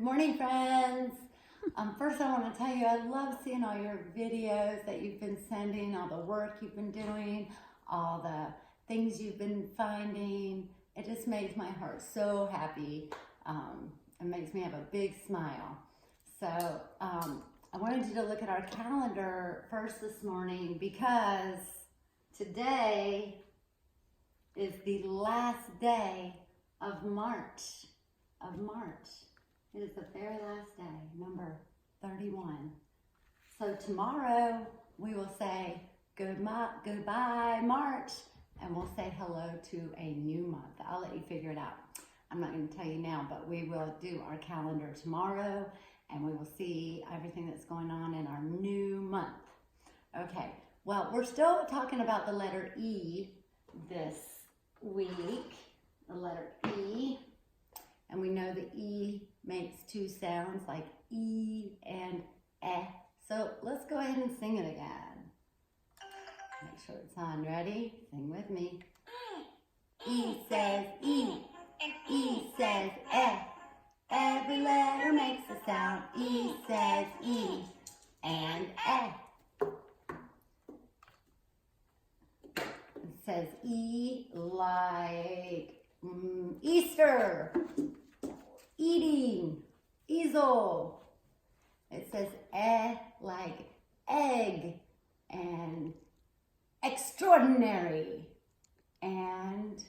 morning, friends. First, I want to tell you I love seeing all your videos that you've been sending, all the work you've been doing, all the things you've been finding. It just makes my heart so happy. It makes me have a big smile. So I wanted you to look at our calendar first this morning because today is the last day of March. It is the very last day, number 31. So tomorrow we will say goodbye March, and we'll say hello to a new month. I'll let you figure it out. I'm not going to tell you now, but we will do our calendar tomorrow, and we will see everything that's going on in our new month. Okay, well, we're still talking about the letter E this week, the letter E. And we know the E makes two sounds like E and eh. So let's go ahead and sing it again. Make sure it's on. Ready? Sing with me. E says E. E says eh. Every letter makes a sound. E says E and eh. It says E like Easter, eating, easel. It says like egg and extraordinary and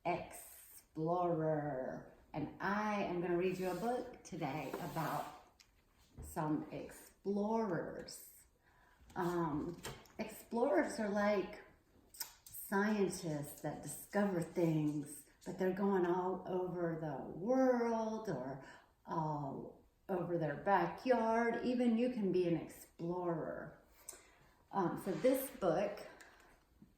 explorer. And I am going to read you a book today about some explorers. Explorers are like scientists that discover things, but they're going all over the world or all over their backyard. Even you can be an explorer. So this book,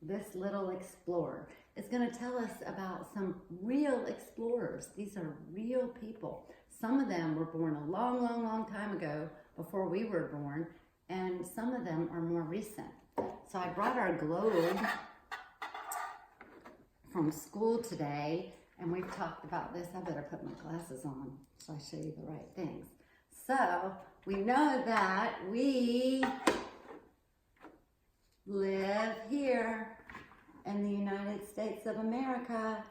This Little Explorer, is going to tell us about some real explorers. These are real people. Some of them were born a long time ago, before we were born, and some of them are more recent. So I brought our globe from school today, and we've talked about this. I better put my glasses on so I show you the right things. So we know that we live here in the United States of America,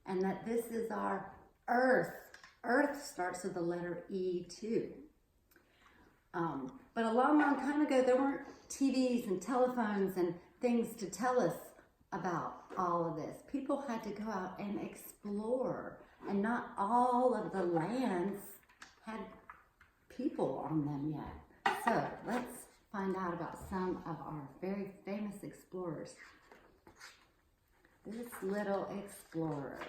and that this is our Earth. Earth starts with the letter E too. But a long time ago, there weren't TVs and telephones and things to tell us about all of this. People had to go out and explore, and not all of the lands had people on them yet. So let's find out about some of our very famous explorers. This little explorer.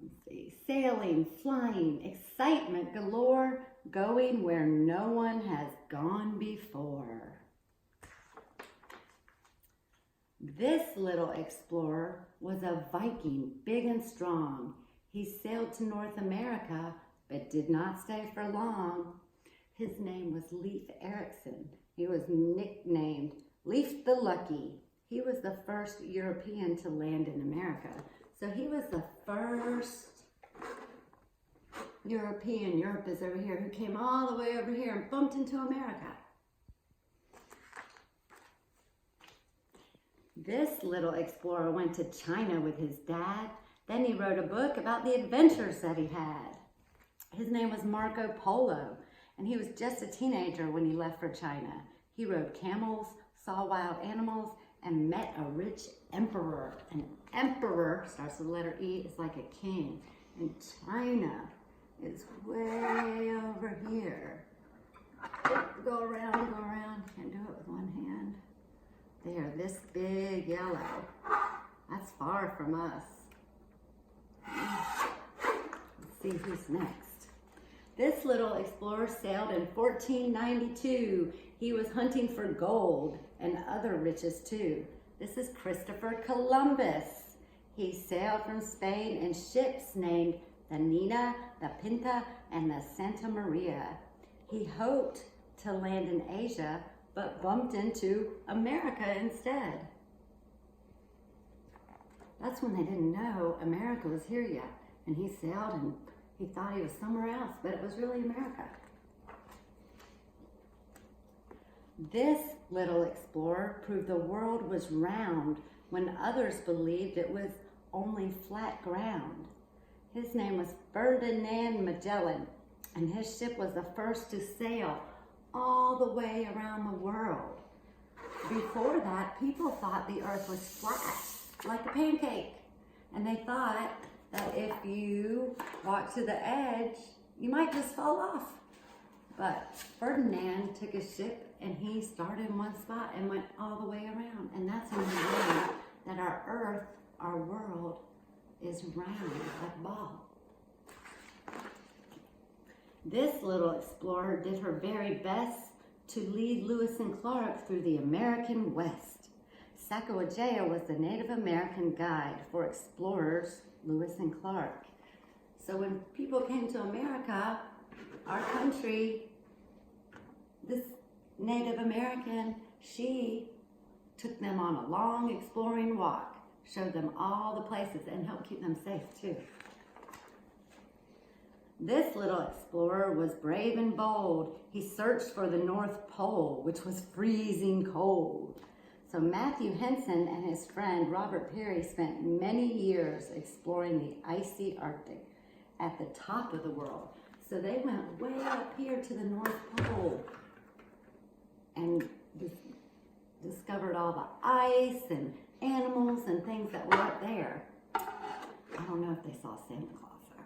Let's see. Sailing, flying, excitement galore, going where no one has gone before. This little explorer was a Viking, big and strong. He sailed to North America, but did not stay for long. His name was Leif Erikson. He was nicknamed Leif the Lucky. He was the first European to land in America. So he was the first European, Europe is over here, who came all the way over here and bumped into America. This little explorer went to China with his dad. Then he wrote a book about the adventures that he had. His name was Marco Polo, and he was just a teenager when he left for China. He rode camels, saw wild animals, and met a rich emperor. An emperor, starts with the letter E, is like a king. And China is way over here. Go around, can't do it with one hand. There, this big yellow, that's far from us. Let's see who's next. This little explorer sailed in 1492. He was hunting for gold and other riches too. This is Christopher Columbus. He sailed from Spain in ships named the Nina, the Pinta, and the Santa Maria. He hoped to land in Asia, but bumped into America instead. That's when they didn't know America was here yet. And he sailed and he thought he was somewhere else, but it was really America. This little explorer proved the world was round when others believed it was only flat ground. His name was Ferdinand Magellan, and his ship was the first to sail all the way around the world. Before that, people thought the earth was flat, like a pancake. And they thought that if you walk to the edge, you might just fall off. But Ferdinand took his ship and he started in one spot and went all the way around. And that's when we learned that our earth, our world, is round, like a ball. This little explorer did her very best to lead Lewis and Clark through the American West. Sacagawea was the Native American guide for explorers Lewis and Clark. So when people came to America, our country, this Native American, she took them on a long exploring walk, showed them all the places, and helped keep them safe too. This little explorer was brave and bold. He searched for the North Pole, which was freezing cold. So Matthew Henson and his friend Robert Peary spent many years exploring the icy Arctic at the top of the world. So they went way up here to the North Pole and discovered all the ice and animals and things that were up there. I don't know if they saw Santa Claus though.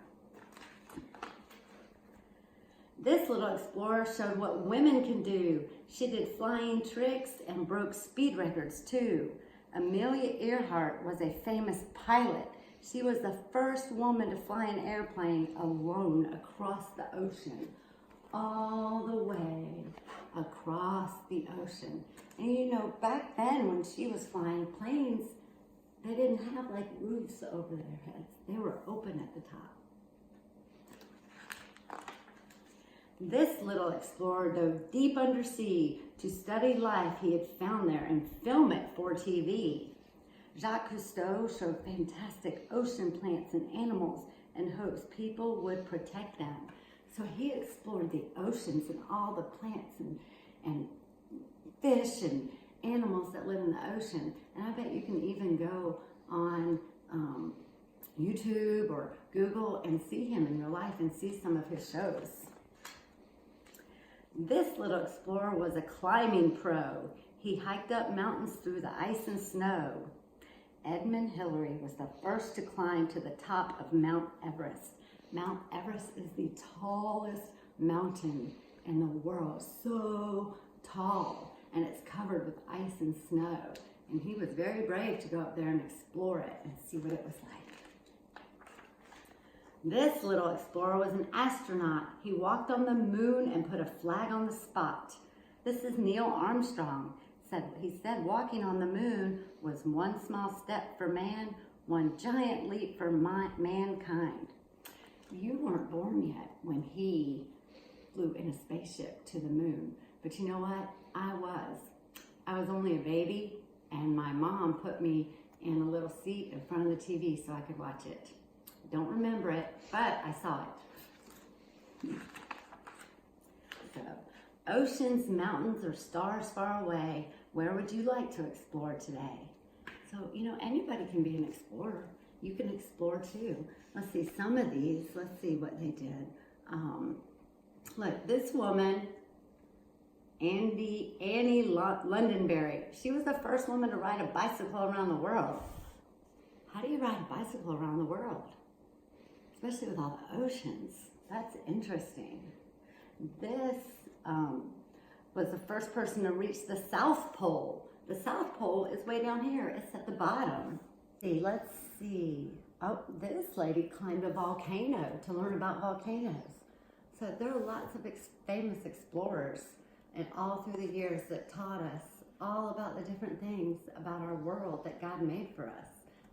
This little explorer showed what women can do. She did flying tricks and broke speed records too. Amelia Earhart was a famous pilot. She was the first woman to fly an airplane alone across the ocean, all the way across the ocean. And you know, back then when she was flying planes, they didn't have like roofs over their heads. They were open at the top. This little explorer dove deep undersea to study life he had found there and film it for TV. Jacques Cousteau showed fantastic ocean plants and animals in hopes people would protect them. So he explored the oceans and all the plants and fish and animals that live in the ocean. And I bet you can even go on YouTube or Google and see him in real life and see some of his shows. This little explorer was a climbing pro. He hiked up mountains through the ice and snow. Edmund Hillary was the first to climb to the top of Mount Everest. Mount Everest is the tallest mountain in the world, so tall, and it's covered with ice and snow. And he was very brave to go up there and explore it and see what it was like. This little explorer was an astronaut. He walked on the moon and put a flag on the spot. This is Neil Armstrong. He said walking on the moon was one small step for man, one giant leap for mankind. You weren't born yet when he flew in a spaceship to the moon. But you know what? I was. I was only a baby, and my mom put me in a little seat in front of the TV so I could watch it. Don't remember it, but I saw it. So, oceans, mountains, or stars far away, where would you like to explore today? So, you know, anybody can be an explorer. You can explore too. Let's see some of these. Let's see what they did. Look, this woman, Annie Londonberry, she was the first woman to ride a bicycle around the world. How do you ride a bicycle around the world? Especially with all the oceans. That's interesting. This was the first person to reach the South Pole. The South Pole is way down here. It's at the bottom. Let's see. Oh, this lady climbed a volcano to learn about volcanoes. So there are lots of famous explorers and all through the years that taught us all about the different things about our world that God made for us.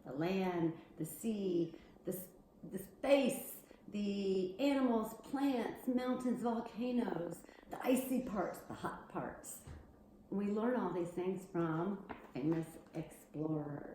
The land, the sea, the space, the animals, plants, mountains, volcanoes, the icy parts, the hot parts. We learn all these things from famous explorers.